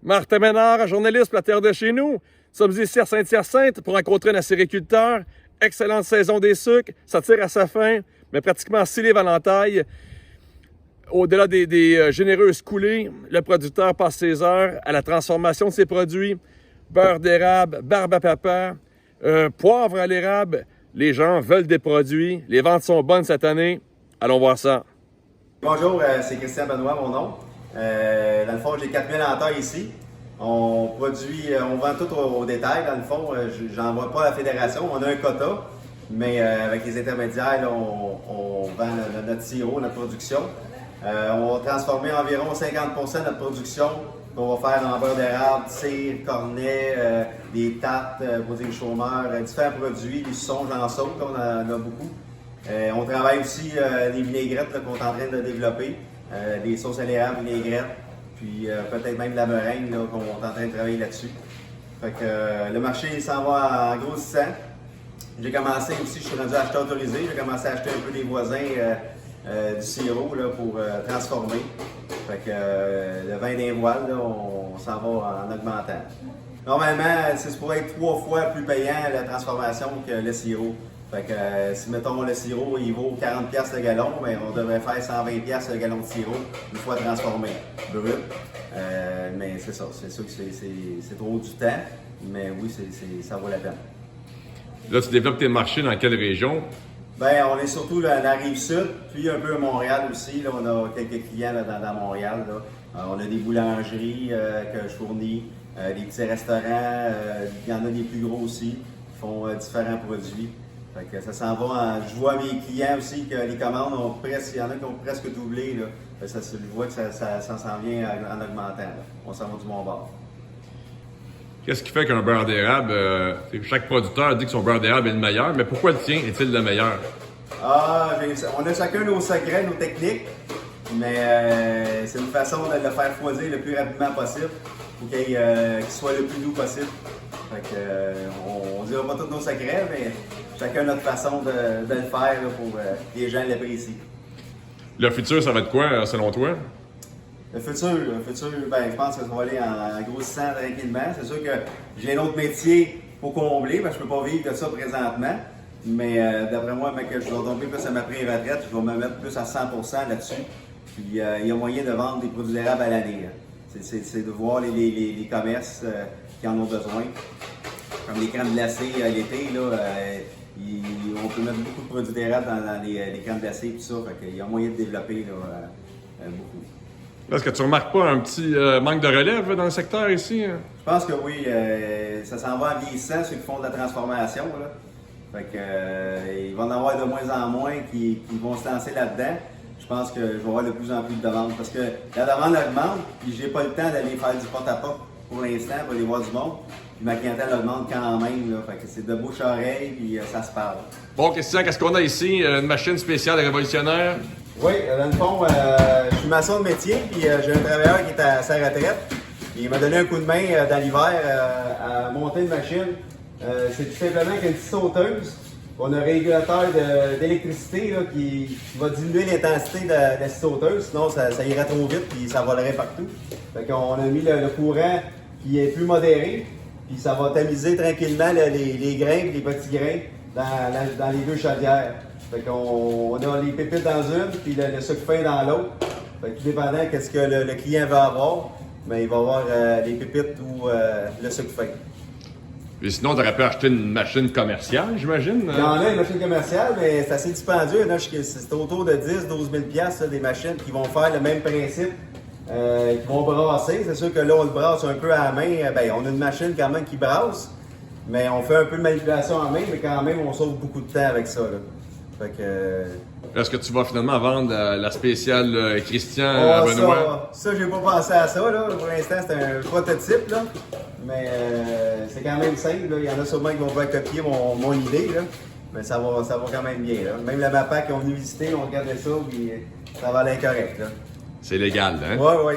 Martin Ménard, journaliste pour la Terre de chez nous. Nous sommes ici à Saint-Hyacinthe pour rencontrer un acériculteur. Excellente saison des sucres, ça tire à sa fin, mais pratiquement 6 livres à l'entaille. Au-delà des généreuses coulées, le producteur passe ses heures à la transformation de ses produits. Beurre d'érable, barbe à papa, poivre à l'érable. Les gens veulent des produits. Les ventes sont bonnes cette année. Allons voir ça. Bonjour, c'est Christian Benoît, mon nom. Dans le fond, j'ai 4000 entailles ici. On vend tout au détail. Dans le fond, j'envoie pas à la fédération. On a un quota, mais avec les intermédiaires, là, on vend notre sirop, notre production. On va transformer environ 50% de notre production qu'on va faire en beurre d'érable, cire, cornet, des tartes, pudding chômeur, différents produits, des sauces en sauce, on en a beaucoup. On travaille aussi des vinaigrettes qu'on est en train de développer, des sauces à l'érable, vinaigrettes, puis peut-être même de la meringue qu'on est en train de travailler là-dessus. Fait que le marché s'en va en grossissant. J'ai commencé aussi, je suis rendu acheteur autorisé, j'ai commencé à acheter un peu des voisins du sirop là, pour transformer. Fait que le vin des voiles, là, on s'en va en augmentant. Normalement, c'est pour être 3 fois plus payant la transformation que le sirop. Fait que si mettons le sirop il vaut 40$ le gallon, bien, on devrait faire 120$ le gallon de sirop une fois transformé, brut. Mais c'est ça, c'est sûr que c'est trop du temps, mais oui, ça vaut la peine. Là, tu développes tes marchés dans quelle région? Bien, on est surtout dans la Rive-Sud, puis un peu à Montréal aussi. Là, on a quelques clients là, dans Montréal. Là. On a des boulangeries que je fournis, des petits restaurants, il y en a des plus gros aussi qui font différents produits. Fait que ça s'en va. Je vois mes clients aussi que les commandes ont presque, il y en a qui ont presque doublé. Là. Je vois que ça s'en vient en augmentant. Là. On s'en va du bon bord. Qu'est-ce qui fait qu'un beurre d'érable, chaque producteur dit que son beurre d'érable est le meilleur, mais pourquoi le tien est-il le meilleur? On a chacun nos secrets, nos techniques, mais c'est une façon de le faire foisir le plus rapidement possible pour qu'il soit le plus doux possible. Fait que, on ne dira pas tous nos secrets, mais chacun notre façon de le faire là, pour que les gens l'apprécient. Le futur, ça va être quoi, selon toi? Le futur, ben, je pense que ça va aller en grossissant tranquillement. C'est sûr que j'ai un autre métier pour combler, parce que je ne peux pas vivre de ça présentement. Mais d'après moi, que je vais tomber plus à ma pré-retraite, je vais me mettre plus à 100% là-dessus. Puis il y a moyen de vendre des produits d'érable à l'année. C'est de voir les commerces qui en ont besoin. Comme les crèmes glacées l'été, là, on peut mettre beaucoup de produits d'érable dans les crèmes glacées et tout ça. Fait qu'il y a moyen de développer là, beaucoup. Est-ce que tu remarques pas un petit manque de relève dans le secteur ici? Hein? Je pense que oui, ça s'en va en vieillissant ceux qui font de la transformation. Là. Fait que, il va en avoir de moins en moins qui vont se lancer là-dedans. Je pense que je vais avoir de plus en plus de demandes parce que la demande augmente, puis j'ai pas le temps d'aller faire du porte-à-porte pour l'instant pour aller voir du monde. Puis ma clientèle augmente quand même. Là. Fait que c'est de bouche à oreille, puis ça se parle. Bon, Christian, qu'est-ce qu'on a ici? Une machine spéciale et révolutionnaire? Oui, dans le fond, je suis maçon de métier, puis j'ai un travailleur qui est à sa retraite. Il m'a donné un coup de main dans l'hiver à monter une machine. C'est tout simplement qu'une petite sauteuse. On a un régulateur d'électricité qui va diminuer l'intensité de la sauteuse, sinon ça irait trop vite et ça volerait partout. Fait qu'on a mis le courant qui est plus modéré, puis ça va tamiser tranquillement les grains et les petits grains dans les deux chaudières. Fait qu'on a les pépites dans une, puis le sucre fin dans l'autre. Fait que tout dépendant de ce que le client veut avoir, mais il va avoir les pépites ou le sucre fin. Et sinon, tu aurais pu acheter une machine commerciale, j'imagine? Il y en a une machine commerciale, mais c'est assez dispendieux. C'est autour de 10-12 000$ des machines qui vont faire le même principe, qui vont brasser. C'est sûr que là, on le brasse un peu à la main. Ben, on a une machine quand même qui brasse, mais on fait un peu de manipulation en main, mais quand même, on sauve beaucoup de temps avec ça. Là. Fait que, est-ce que tu vas finalement vendre la spéciale Christian Benoît? Ça, j'ai pas pensé à ça. Là. Pour l'instant, c'est un prototype. Là. Mais c'est quand même simple. Là. Il y en a sûrement qui vont pouvoir copier mon idée. Là. Mais ça va quand même bien. Là. Même la MAPAC qui ont venu visiter, on regardait ça, puis ça va aller correct. C'est légal, hein? Oui, oui.